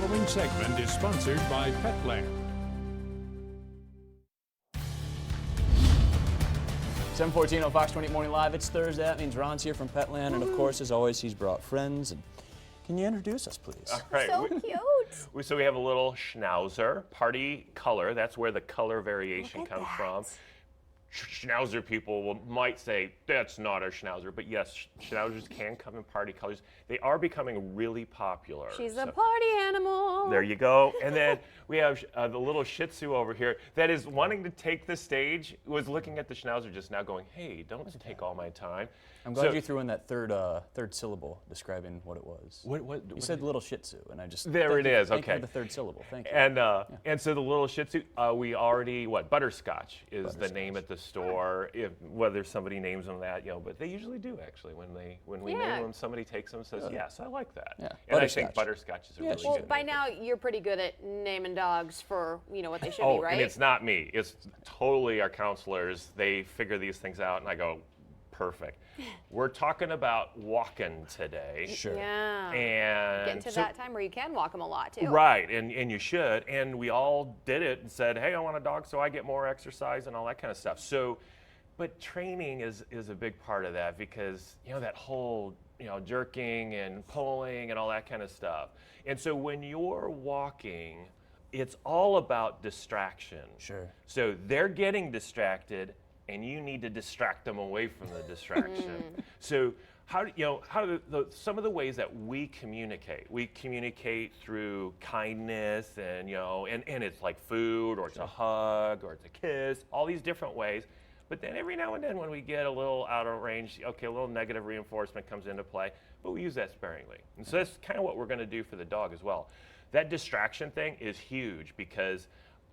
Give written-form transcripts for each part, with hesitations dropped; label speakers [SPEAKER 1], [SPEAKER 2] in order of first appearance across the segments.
[SPEAKER 1] following segment is sponsored by Petland.
[SPEAKER 2] 7:14 on Fox 28 Morning Live. It's Thursday. That means Ron's here from Petland, and of course, as always, he's brought friends. And can you introduce us, please?
[SPEAKER 3] All right.
[SPEAKER 4] So cute.
[SPEAKER 3] So we have a little Schnauzer, party color. That's where the color variation
[SPEAKER 4] Look at
[SPEAKER 3] comes
[SPEAKER 4] that.
[SPEAKER 3] from. Schnauzer people might say that's not a Schnauzer, but yes, Schnauzers can come in party colors. They are becoming really popular.
[SPEAKER 4] She's a party animal.
[SPEAKER 3] There you go. And then we have the little Shih Tzu over here that is wanting to take the stage, was looking at the Schnauzer just now going, hey, don't take all my time.
[SPEAKER 2] I'm glad you threw in that third syllable describing what it was.
[SPEAKER 3] What
[SPEAKER 2] You said little Shih Tzu, and I just
[SPEAKER 3] There it is.
[SPEAKER 2] Thank you
[SPEAKER 3] Okay.
[SPEAKER 2] for the third syllable. Thank you.
[SPEAKER 3] And so the little Shih Tzu, we already Butterscotch is the name at the store. If whether somebody names them that, but they usually do actually when we name them. Somebody takes them and says, yes, I like that.
[SPEAKER 2] Yeah.
[SPEAKER 3] And I think Butterscotch is a really
[SPEAKER 4] Well,
[SPEAKER 3] good
[SPEAKER 4] by
[SPEAKER 3] name.
[SPEAKER 4] now you're pretty good at naming dogs for what they should
[SPEAKER 3] Oh,
[SPEAKER 4] be, right?
[SPEAKER 3] and it's not me. It's totally our counselors. They figure these things out, and I go, perfect. We're talking about walking today.
[SPEAKER 2] Sure.
[SPEAKER 4] Yeah.
[SPEAKER 3] And
[SPEAKER 4] Getting to that time where you can walk them a lot too.
[SPEAKER 3] Right, and you should. And we all did it and said, hey, I want a dog so I get more exercise and all that kind of stuff. So, but training is a big part of that because, that whole, jerking and pulling and all that kind of stuff. And so when you're walking, it's all about distraction.
[SPEAKER 2] Sure.
[SPEAKER 3] So they're getting distracted and you need to distract them away from the distraction. So some of the ways that we communicate through kindness and it's like food or it's a hug or it's a kiss, all these different ways. But then every now and then when we get a little out of range, a little negative reinforcement comes into play, but we use that sparingly. And so that's kind of what we're going to do for the dog as well. That distraction thing is huge because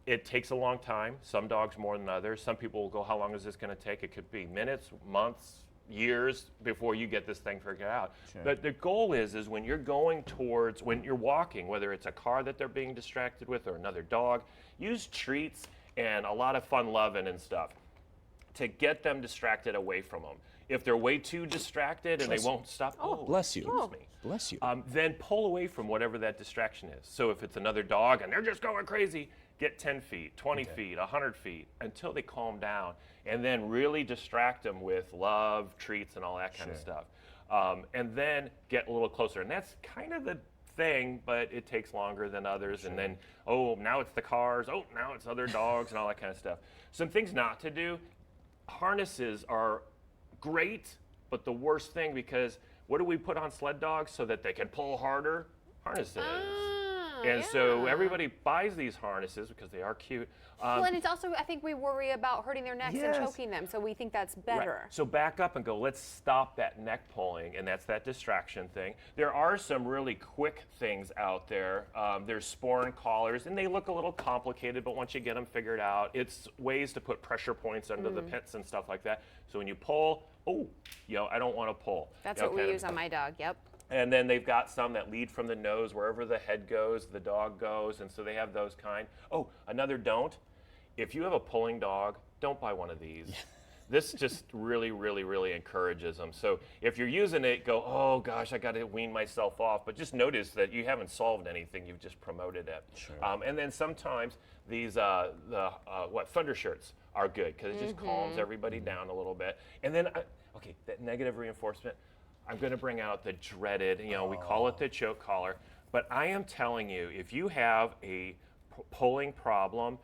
[SPEAKER 3] it takes a long time, some dogs more than others. Some people will go, how long is this going to take? It could be minutes, months, years before you get this thing figured out.
[SPEAKER 2] Sure.
[SPEAKER 3] But the goal is when you're when you're walking, whether it's a car that they're being distracted with or another dog, use treats and a lot of fun loving and stuff to get them distracted away from them. If they're way too distracted and they won't stop,
[SPEAKER 2] bless you.
[SPEAKER 3] excuse me.
[SPEAKER 2] Bless you.
[SPEAKER 3] Then pull away from whatever that distraction is. So if it's another dog and they're just going crazy, get 10 feet, 20 feet, 100 feet until they calm down, and then really distract them with love, treats, and all that kind of stuff. And then get a little closer. And that's kind of the thing, but it takes longer than others. Sure. And then, now it's the cars. Now it's other dogs and all that kind of stuff. Some things not to do. Harnesses are great, but the worst thing because what do we put on sled dogs so that they can pull harder? Harnesses. So everybody buys these harnesses because they are cute.
[SPEAKER 4] Well, and it's also, I think we worry about hurting their necks and choking them, so we think that's better.
[SPEAKER 3] Right. So back up and go, let's stop that neck pulling, and that's that distraction thing. There are some really quick things out there. There's Sporn collars, and they look a little complicated, but once you get them figured out, it's ways to put pressure points under the pits and stuff like that. So when you pull, I don't want to pull.
[SPEAKER 4] That's what we use on my dog, yep.
[SPEAKER 3] And then they've got some that lead from the nose. Wherever the head goes, the dog goes. And so they have those kind. Oh, another don't. If you have a pulling dog, don't buy one of these. This just really, really, really encourages them. So if you're using it, go, oh gosh, I got to wean myself off. But just notice that you haven't solved anything. You've just promoted it.
[SPEAKER 2] Sure.
[SPEAKER 3] And then sometimes these, ThunderShirts are good because it just calms everybody down a little bit. And then, that negative reinforcement. I'm going to bring out the dreaded, we call it the choke collar, but I am telling you, if you have a pulling problem,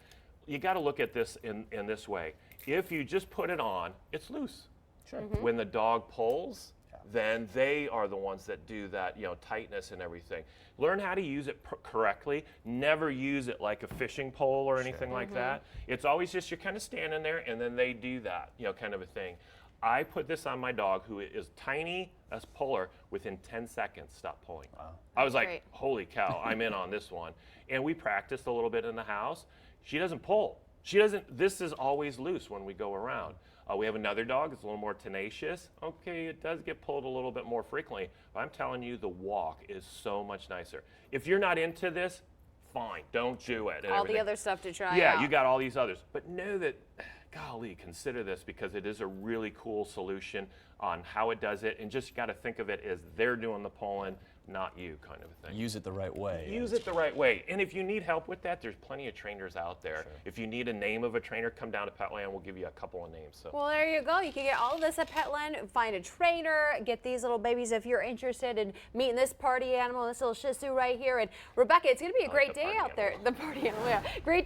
[SPEAKER 3] you got to look at this in this way. If you just put it on, it's loose.
[SPEAKER 2] Sure.
[SPEAKER 3] When the dog pulls, then they are the ones that do that, tightness and everything. Learn how to use it correctly. Never use it like a fishing pole or anything like that. It's always just you're kind of standing there and then they do that, kind of a thing. I put this on my dog who is tiny as puller within 10 seconds stop pulling. Wow. I was like,
[SPEAKER 4] Great.
[SPEAKER 3] holy cow, I'm in on this one. And we practiced a little bit in the house. She doesn't pull. This is always loose when we go around. We have another dog that's a little more tenacious. Okay, it does get pulled a little bit more frequently, but I'm telling you the walk is so much nicer. If you're not into this, fine, don't do it.
[SPEAKER 4] All the other stuff to try out.
[SPEAKER 3] Yeah, you got all these others. But know that, golly, consider this because it is a really cool solution on how it does it. And just got to think of it as they're doing the pulling, not you kind of a thing.
[SPEAKER 2] Use it the right way.
[SPEAKER 3] Use it the right way. And if you need help with that, there's plenty of trainers out there.
[SPEAKER 2] Sure.
[SPEAKER 3] If you need a name of a trainer, come down to Petland. We'll give you a couple of names. So.
[SPEAKER 4] Well, there you go. You can get all of this at Petland. Find a trainer, get these little babies if you're interested in meeting this party animal, this little Shih Tzu right here. And Rebecca, it's going to be a great day out there. The party animal, yeah. Great.